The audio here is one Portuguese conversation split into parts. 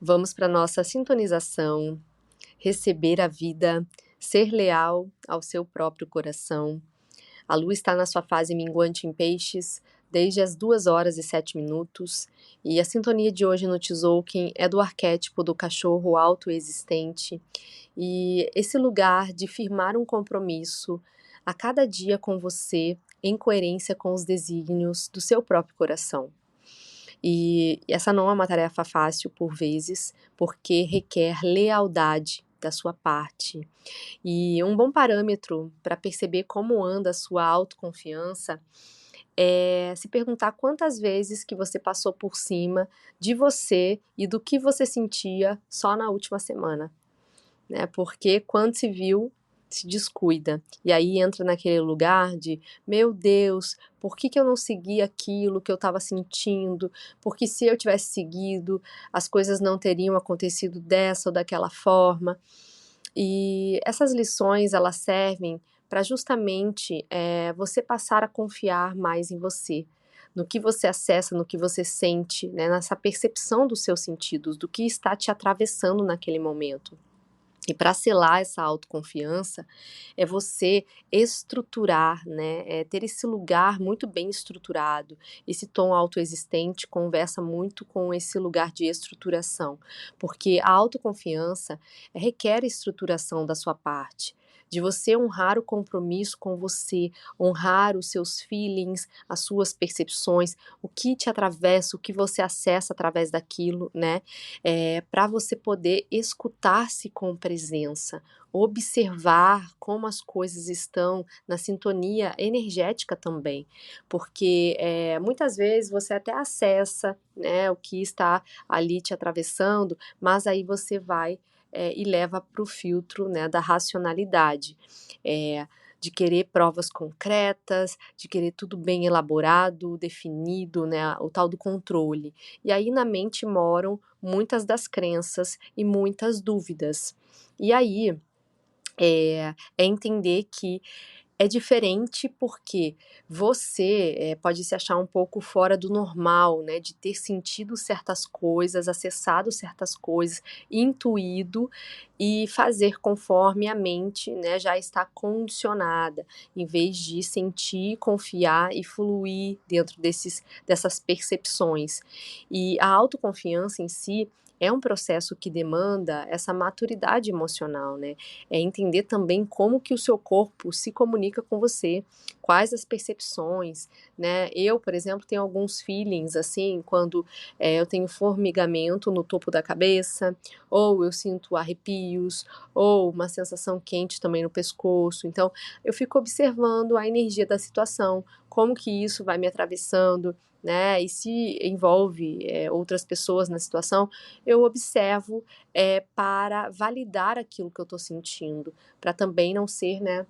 Vamos para nossa sintonização, receber a vida, ser leal ao seu próprio coração. A lua está na sua fase minguante em peixes, desde as 2 horas e 7 minutos, e a sintonia de hoje no Tzolk'in é do arquétipo do cachorro autoexistente, e esse lugar de firmar um compromisso a cada dia com você, em coerência com os desígnios do seu próprio coração. E essa não é uma tarefa fácil por vezes, porque requer lealdade da sua parte. E um bom parâmetro para perceber como anda a sua autoconfiança é se perguntar quantas vezes que você passou por cima de você e do que você sentia só na última semana, né? Porque quando se viu, se descuida. E aí entra naquele lugar de, meu Deus, por que eu não segui aquilo que eu estava sentindo? Porque se eu tivesse seguido, as coisas não teriam acontecido dessa ou daquela forma. E essas lições, elas servem para justamente você passar a confiar mais em você, no que você acessa, no que você sente, né, nessa percepção dos seus sentidos, do que está te atravessando naquele momento. E para selar essa autoconfiança, é você estruturar, né, ter esse lugar muito bem estruturado. Esse tom autoexistente conversa muito com esse lugar de estruturação, porque a autoconfiança requer estruturação da sua parte, de você honrar o compromisso com você, honrar os seus feelings, as suas percepções, o que te atravessa, o que você acessa através daquilo, né? Para você poder escutar-se com presença, observar como as coisas estão na sintonia energética também, porque muitas vezes você até acessa, né, o que está ali te atravessando, mas aí você vai e leva para o filtro, né, da racionalidade. De querer provas concretas, de querer tudo bem elaborado, definido, né, o tal do controle. E aí na mente moram muitas das crenças e muitas dúvidas. E aí é entender que é diferente porque você pode se achar um pouco fora do normal, né, de ter sentido certas coisas, acessado certas coisas, intuído e fazer conforme a mente, né, já está condicionada, em vez de sentir, confiar e fluir dentro dessas percepções. E a autoconfiança em si é um processo que demanda essa maturidade emocional, né? É entender também como que o seu corpo se comunica com você, quais as percepções, né? Eu, por exemplo, tenho alguns feelings, assim, quando eu tenho formigamento no topo da cabeça, ou eu sinto arrepios, ou uma sensação quente também no pescoço. Então, eu fico observando a energia da situação, como que isso vai me atravessando, né? E se envolve outras pessoas na situação, eu observo para validar aquilo que eu estou sentindo, para também não ser, né,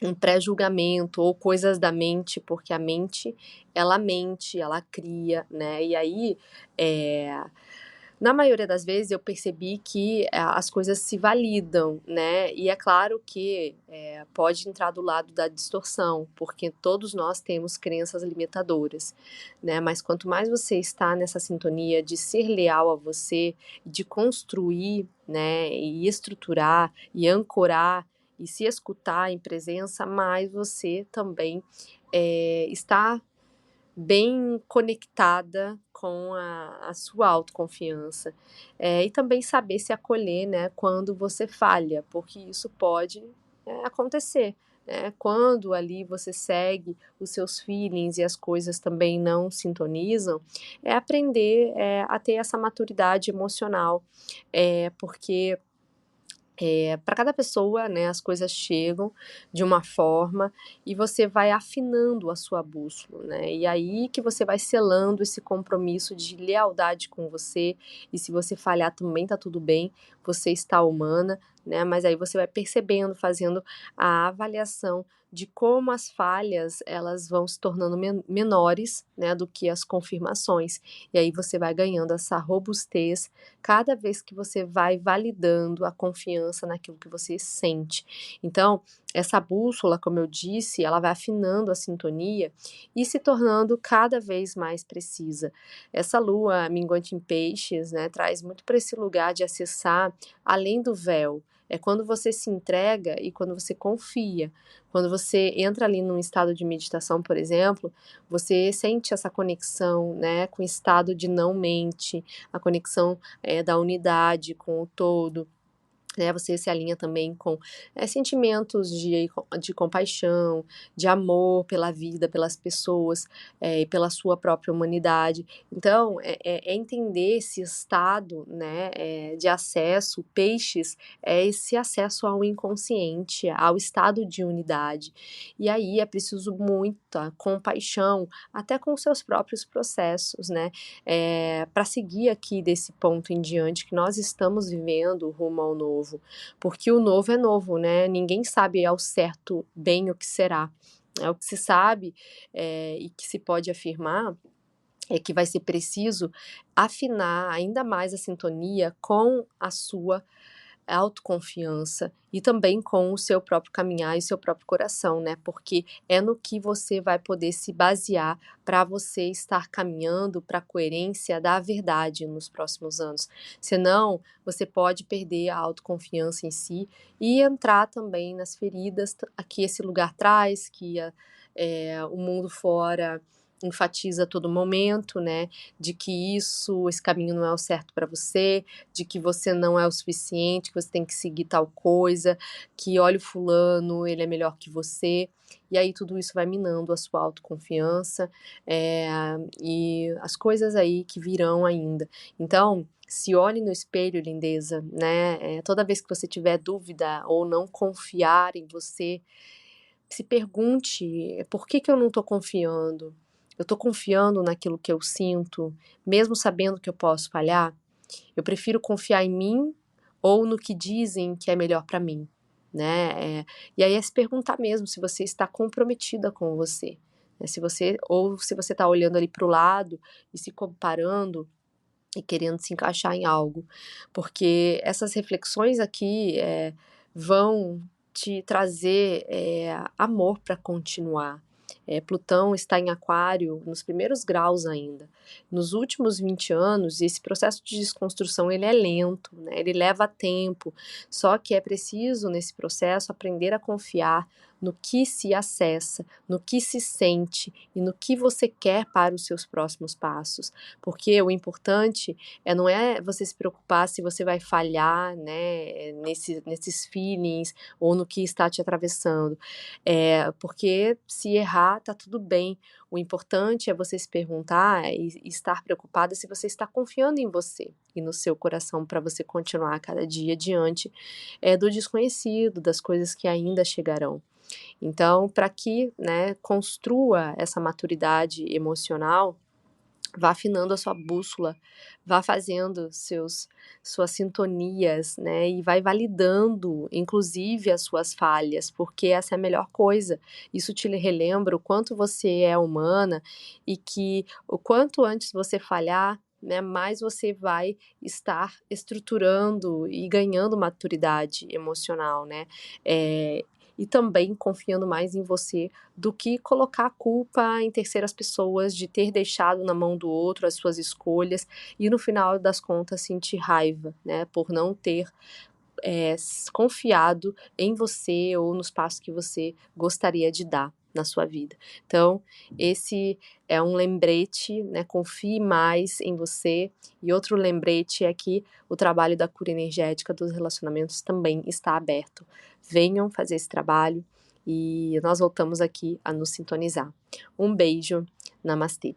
um pré-julgamento ou coisas da mente, porque a mente, ela cria, né? E aí, na maioria das vezes eu percebi que as coisas se validam, né? E é claro que pode entrar do lado da distorção, porque todos nós temos crenças limitadoras, né? Mas quanto mais você está nessa sintonia de ser leal a você, de construir, né? E estruturar e ancorar e se escutar em presença, mais você também está bem conectada com a sua autoconfiança. E também saber se acolher, né, quando você falha, porque isso pode acontecer. Né? Quando ali você segue os seus feelings e as coisas também não sintonizam, é aprender a ter essa maturidade emocional, porque para cada pessoa, né, as coisas chegam de uma forma e você vai afinando a sua bússola, né? E aí que você vai selando esse compromisso de lealdade com você. E se você falhar também tá tudo bem, você está humana, né? Mas aí você vai percebendo, fazendo a avaliação de como as falhas elas vão se tornando menores, né, do que as confirmações. E aí você vai ganhando essa robustez cada vez que você vai validando a confiança naquilo que você sente. Então, essa bússola, como eu disse, ela vai afinando a sintonia e se tornando cada vez mais precisa. Essa lua minguante em peixes, né, traz muito para esse lugar de acessar além do véu. É quando você se entrega e quando você confia. Quando você entra ali num estado de meditação, por exemplo, você sente essa conexão, né, com o estado de não mente, a conexão da unidade com o todo. Você se alinha também com sentimentos de compaixão, de amor pela vida, pelas pessoas, e pela sua própria humanidade. Então, é entender esse estado, né, de acesso. Peixes é esse acesso ao inconsciente, ao estado de unidade. E aí é preciso muita compaixão, até com os seus próprios processos, né, para seguir aqui desse ponto em diante que nós estamos vivendo rumo ao novo, porque o novo é novo, né? Ninguém sabe ao certo bem o que será. O que se sabe e que se pode afirmar é que vai ser preciso afinar ainda mais a sintonia com a sua autoconfiança e também com o seu próprio caminhar e o seu próprio coração, né? Porque é no que você vai poder se basear para você estar caminhando para a coerência da verdade nos próximos anos. Senão, você pode perder a autoconfiança em si e entrar também nas feridas que esse lugar traz, que o mundo fora enfatiza a todo momento, né? De que esse caminho não é o certo para você, de que você não é o suficiente, que você tem que seguir tal coisa, que olha o fulano, ele é melhor que você. E aí tudo isso vai minando a sua autoconfiança e as coisas aí que virão ainda. Então, se olhe no espelho, lindeza, né? Toda vez que você tiver dúvida ou não confiar em você, se pergunte, por que eu não estou confiando? Eu estou confiando naquilo que eu sinto, mesmo sabendo que eu posso falhar? Eu prefiro confiar em mim ou no que dizem que é melhor para mim, né? E aí é se perguntar mesmo se você está comprometida com você, né? Se você está olhando ali para o lado e se comparando e querendo se encaixar em algo, porque essas reflexões aqui vão te trazer amor para continuar. Plutão está em Aquário nos primeiros graus ainda. Nos últimos 20 anos, esse processo de desconstrução ele é lento, né? Ele leva tempo, só que é preciso nesse processo aprender a confiar no que se acessa, no que se sente e no que você quer para os seus próximos passos, porque o importante não é você se preocupar se você vai falhar, né, nesses feelings ou no que está te atravessando, porque se errar tá tudo bem. O importante é você se perguntar e estar preocupada se você está confiando em você e no seu coração para você continuar a cada dia diante do desconhecido, das coisas que ainda chegarão. Então, para que, né, construa essa maturidade emocional, vá afinando a sua bússola, vá fazendo suas sintonias, né, e vai validando, inclusive, as suas falhas, porque essa é a melhor coisa. Isso te relembra o quanto você é humana e que o quanto antes você falhar, né, mais você vai estar estruturando e ganhando maturidade emocional, né, e também confiando mais em você do que colocar a culpa em terceiras pessoas de ter deixado na mão do outro as suas escolhas e no final das contas sentir raiva, né, por não ter confiado em você ou nos passos que você gostaria de dar na sua vida. Então, esse é um lembrete, né? Confie mais em você. E outro lembrete é que o trabalho da cura energética dos relacionamentos também está aberto. Venham fazer esse trabalho e nós voltamos aqui a nos sintonizar. Um beijo, namastê.